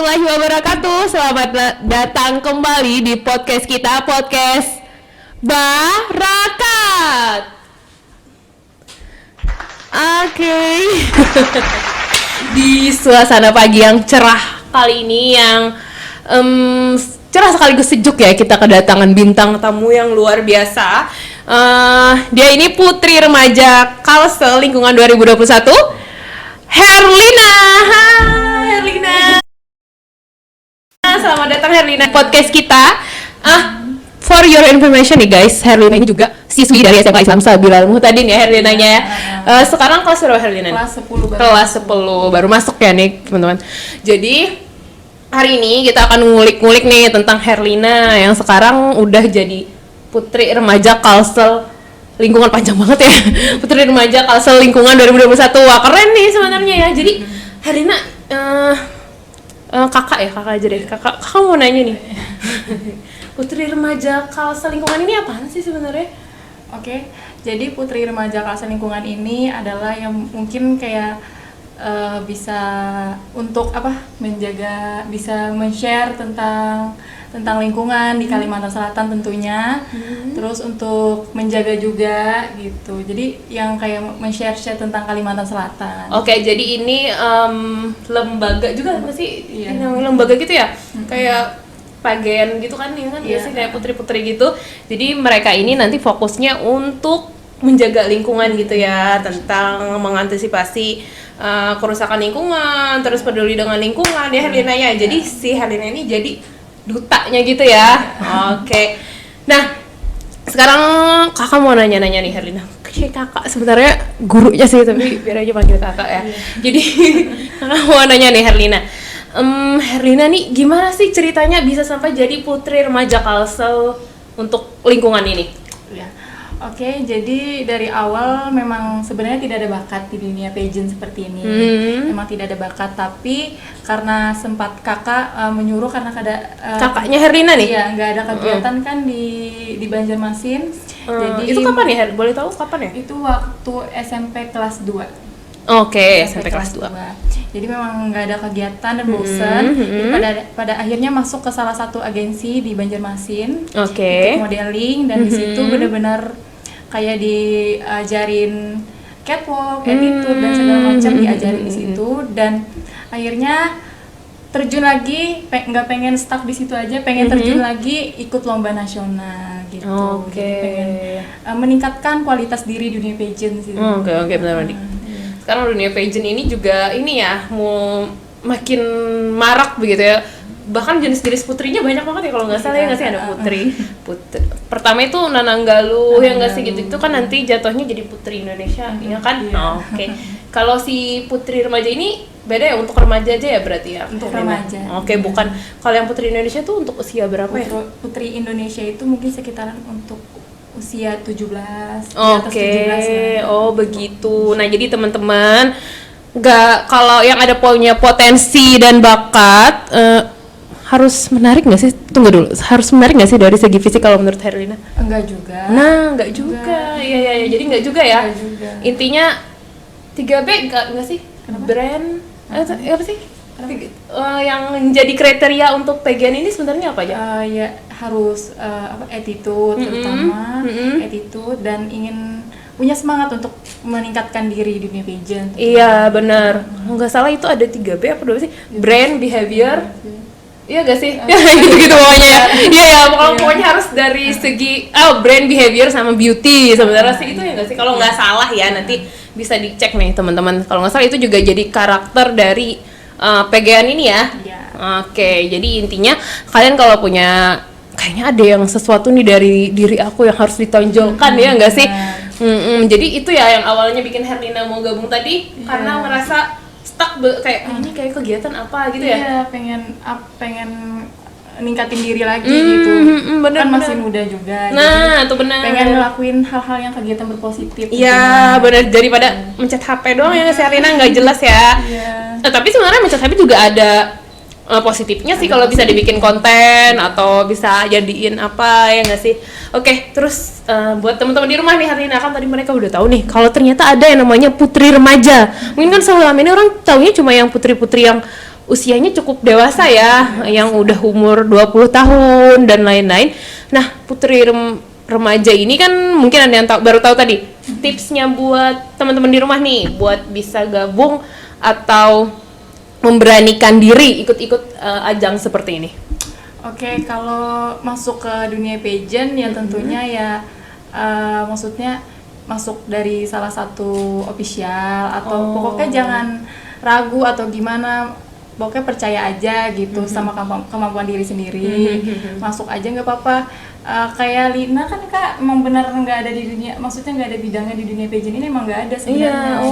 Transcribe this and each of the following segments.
warahmatullahi wabarakatuh. Selamat datang kembali di podcast kita, podcast Barakat. Oke. Di suasana pagi yang cerah kali ini, yang cerah sekaligus sejuk ya, kita kedatangan bintang tamu yang luar biasa. Dia ini putri remaja Kalsel lingkungan 2021, Herlina. Hai Herlina. Selamat datang Herlina podcast kita. For your information nih guys, Herlina ini juga siswi dari SMA Islam Sabilal Muhtadin ya Herlinanya ya. Sekarang kelas berapa Herlina? Kelas 10 baru. Kelas 10 baru masuk ya nih teman-teman. Jadi hari ini kita akan ngulik-ngulik nih tentang Herlina yang sekarang udah jadi putri remaja Kalsel lingkungan, panjang banget ya. Putri remaja Kalsel lingkungan 2021. Wah, keren nih sebenarnya ya. Jadi Herlina kakak aja deh. Kakak mau nanya nih. Putri remaja Kalsel lingkungan ini apaan sih sebenarnya? Oke, jadi putri remaja Kalsel lingkungan ini adalah yang mungkin kayak bisa untuk menjaga, bisa men-share tentang lingkungan di Kalimantan Selatan tentunya. Terus untuk menjaga juga gitu. Jadi yang kayak men-share tentang Kalimantan Selatan. Oke, jadi ini lembaga juga apa sih? Iya. Lembaga gitu ya? Kayak pagen gitu kan, ya kan biasanya kayak putri-putri gitu. Jadi mereka ini nanti fokusnya untuk menjaga lingkungan gitu ya, tentang mengantisipasi kerusakan lingkungan, terus peduli dengan lingkungan ya Herlina ya. Jadi si Herlina ini jadi dutanya gitu ya. Oke. Nah, sekarang kakak mau nanya-nanya nih Herlina. Kakak sebenarnya gurunya sih, tapi biar aja panggil kakak ya. Jadi kakak mau nanya nih Herlina. Herlina nih gimana sih ceritanya bisa sampai jadi putri remaja Kalsel untuk lingkungan ini? Ya. Oke, jadi dari awal memang sebenarnya tidak ada bakat di dunia pageant seperti ini. Memang tidak ada bakat, tapi karena sempat kakak menyuruh, karena ada kakaknya Herlina nih? Iya, nggak ada kegiatan kan di Banjarmasin. Jadi itu kapan ya? Boleh tahu kapan ya? Itu waktu SMP kelas 2. Oke, SMP kelas 2. Jadi memang nggak ada kegiatan dan bosen. Jadi pada akhirnya masuk ke salah satu agensi di Banjarmasin. Oke. Untuk modeling, dan di situ benar-benar kayak diajarin catwalk, attitude dan segala macam diajarin di situ, dan akhirnya terjun lagi, nggak pengen stuck di situ aja, pengen terjun lagi ikut lomba nasional gitu. Oke. Jadi pengen meningkatkan kualitas diri di dunia pageant sih. Oke, benar. Sekarang dunia pageant ini juga ini ya, mau makin marak begitu ya. Bahkan jenis-jenis putrinya banyak banget ya kalau nggak salah ya nggak sih, ada putri. Pertama itu Nananggaluh yang nggak sih gitu, itu kan nanti jatuhnya jadi putri Indonesia ya kan? Oke. Kalau si putri remaja ini beda ya, untuk remaja aja ya berarti ya? Untuk remaja. Oke, bukan. Kalau yang putri Indonesia tuh untuk usia berapa ya? Putri Indonesia itu mungkin sekitaran untuk usia 17. Oke. Oh begitu. Nah jadi teman-teman, kalau yang ada punya potensi dan bakat, harus menarik nggak sih? Tunggu dulu, harus menarik nggak sih dari segi fisik kalau menurut Herlina? Enggak juga. Nah, enggak juga. Iya. Jadi enggak juga ya. Enggak juga. Intinya 3B enggak sih? Kenapa? Brand apa sih? Yang jadi kriteria untuk pageant ini sebenarnya apa aja? Ya harus attitude terutama, attitude, dan ingin punya semangat untuk meningkatkan diri di dunia pageant. Iya, benar. Enggak salah itu ada 3B apa 2 sih? Brand, behavior. Iya gak sih? Gitu-gitu pokoknya ya. Iya, pokoknya harus dari segi brand, behavior sama beauty sebenarnya sih itu ya gak sih? Kalau nggak salah ya, nanti bisa dicek nih teman-teman. Kalau nggak salah itu juga jadi karakter dari pageant ini ya. Iya. Oke, jadi intinya kalian kalau punya, kayaknya ada yang sesuatu nih dari diri aku yang harus ditonjolkan ya nggak sih? Jadi itu ya yang awalnya bikin Herlina mau gabung tadi, karena merasa stuck kayak ini kayak kegiatan apa gitu ya? Iya, pengen ningkatin diri lagi gitu. Bener, kan masih muda juga. Nah, itu benar. Pengen ngelakuin hal-hal yang kegiatan berpositif. Iya, benar, daripada mencet HP doang ya si Herlina, nggak jelas ya. Iya. Tapi sebenarnya mencet HP juga ada positifnya sih kalau bisa dibikin konten atau bisa jadiin apa ya nggak sih. Oke, terus buat teman-teman di rumah nih hari ini kan tadi mereka udah tahu nih kalau ternyata ada yang namanya putri remaja. Mungkin kan selama ini orang taunya cuma yang putri-putri yang usianya cukup dewasa ya, yang udah umur 20 tahun dan lain-lain. Nah, putri remaja ini kan mungkin ada yang baru tahu tadi tipsnya buat teman-teman di rumah nih, buat bisa gabung atau memberanikan diri ikut-ikut ajang seperti ini. Oke, kalau masuk ke dunia pageant ya tentunya ya maksudnya masuk dari salah satu official atau pokoknya jangan ragu atau gimana, pokoknya percaya aja gitu sama kemampuan diri sendiri. Masuk aja nggak apa-apa. Kayak Lina kan Kak emang benar nggak ada di dunia, maksudnya nggak ada bidangnya di dunia pageant ini, emang nggak ada sebenarnya.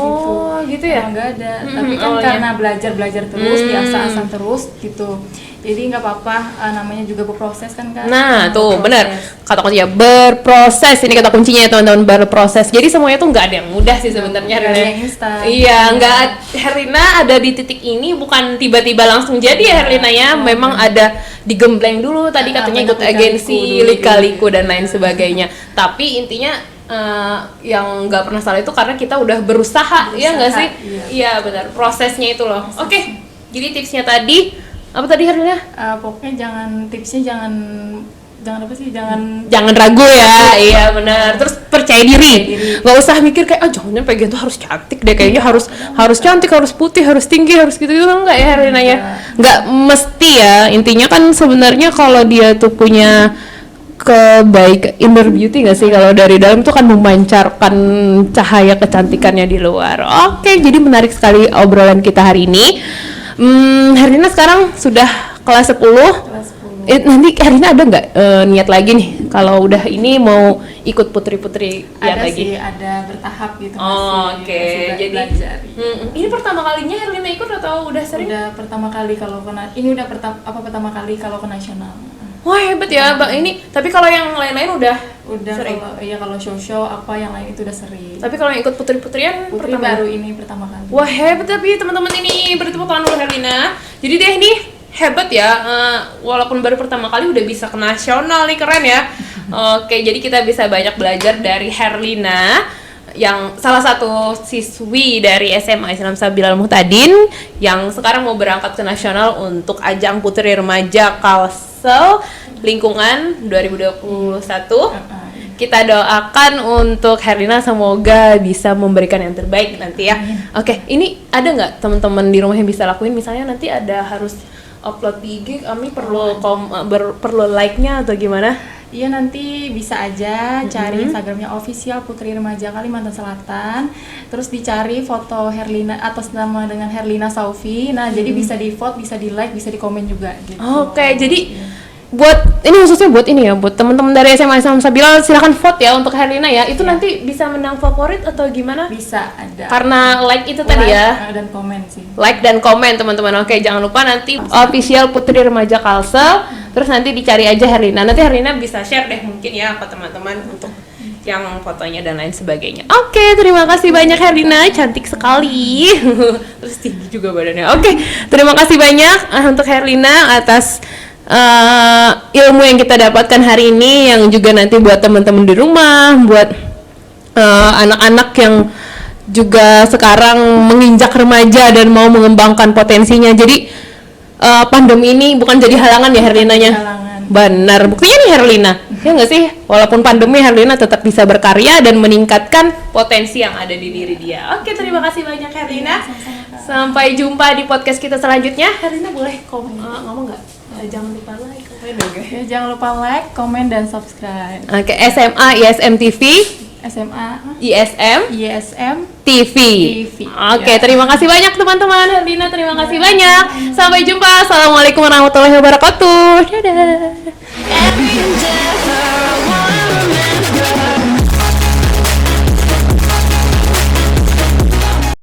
Gitu ya. Emang nggak ada, tapi kan karena belajar terus, diasah-asah terus gitu. Jadi nggak apa-apa, namanya juga berproses kan Kak. Nah tuh benar, kata kuncinya berproses, ini kata kuncinya ya teman-teman, berproses. Jadi semuanya tuh nggak ada yang mudah sih sebenarnya. Nggak ada yang instan. Iya, nggak. Herlina ada di titik ini bukan tiba-tiba langsung jadi ya Herlina ya, memang ada digembleng dulu tadi katanya ikut agensi, lika-liku dan lain sebagainya. Tapi intinya yang nggak pernah salah itu karena kita udah berusaha ya nggak sih? Iya benar, prosesnya itu loh. Oke, jadi tipsnya tadi apa tadi Herlina? Pokoknya tipsnya jangan apa sih, jangan ragu ya. Iya benar, terus percaya diri, nggak usah mikir kayak jangan pengen tuh harus cantik deh, kayaknya harus cantik, harus putih, harus tinggi, harus gitu enggak ya Herlina ya, nggak mesti ya. Intinya kan sebenarnya kalau dia tuh punya inner beauty nggak sih, kalau dari dalam tuh kan memancarkan cahaya kecantikannya di luar. Oke, jadi menarik sekali obrolan kita hari ini. Herlina sekarang sudah kelas 10. Nanti Herlina ada nggak niat lagi nih kalau udah ini mau ikut putri-putri ya lagi? Sih, ada bertahap gitu. Oke, jadi belajar. Ini pertama kalinya Herlina ikut atau udah sering? Udah pertama kali kalau pertama kali kalau ke nasional. Wah hebat ya Bang ini. Tapi kalau yang lain-lain udah sering. Kalau show apa yang lain itu udah sering. Tapi kalau yang ikut putri-putrian baru ini pertama kali. Wah hebat, tapi teman-teman ini bertepuk tangan dulu Herlina. Jadi dia ini hebat ya, walaupun baru pertama kali udah bisa ke nasional nih, keren ya. Oke, jadi kita bisa banyak belajar dari Herlina, yang salah satu siswi dari SMA Islam Sabil Al-Muhtadin yang sekarang mau berangkat ke nasional untuk ajang Putri Remaja Kalsel Lingkungan 2021. Kita doakan untuk Herlina semoga bisa memberikan yang terbaik nanti ya. Oke, ini ada nggak teman-teman di rumah yang bisa lakuin? Misalnya nanti ada harus upload di IG, kami perlu like-nya atau gimana? Iya, nanti bisa aja cari Instagramnya official Putri Remaja Kalimantan Selatan, terus dicari foto Herlina atas nama dengan Herlina Saufi. Nah, jadi bisa di vote, bisa di like, bisa di komen juga gitu. Oke, jadi buat ini khususnya buat ini ya, buat teman-teman dari SMA Islam Sabila silakan vote ya untuk Herlina ya. Itu nanti bisa menang favorit atau gimana? Bisa ada. Karena like itu tadi ya. Dan komen sih. Like dan komen teman-teman. Oke, jangan lupa nanti official Putri Remaja Kalsel. Terus nanti dicari aja Herlina. Nanti Herlina bisa share deh mungkin ya ke teman-teman untuk yang fotonya dan lain sebagainya. Oke, terima kasih banyak Herlina, cantik sekali. Terus tinggi juga badannya. Oke, terima kasih banyak untuk Herlina atas ilmu yang kita dapatkan hari ini, yang juga nanti buat teman-teman di rumah, buat anak-anak yang juga sekarang menginjak remaja dan mau mengembangkan potensinya. Jadi pandemi ini bukan jadi halangan ya Herlinanya. Benar, buktinya nih Herlina, ya nggak sih? Walaupun pandemi, Herlina tetap bisa berkarya dan meningkatkan potensi yang ada di diri dia. Oke, terima kasih banyak Herlina. Sampai jumpa di podcast kita selanjutnya. Herlina boleh ngomong nggak? Jangan lupa like, komen dong ya. Jangan lupa like, komen dan subscribe. Oke, SMA ISM TV. SMA ISM TV. Oke, ya. Terima kasih banyak teman-teman. Herlina, terima kasih banyak. Sampai jumpa. Assalamualaikum warahmatullahi wabarakatuh. Dadah.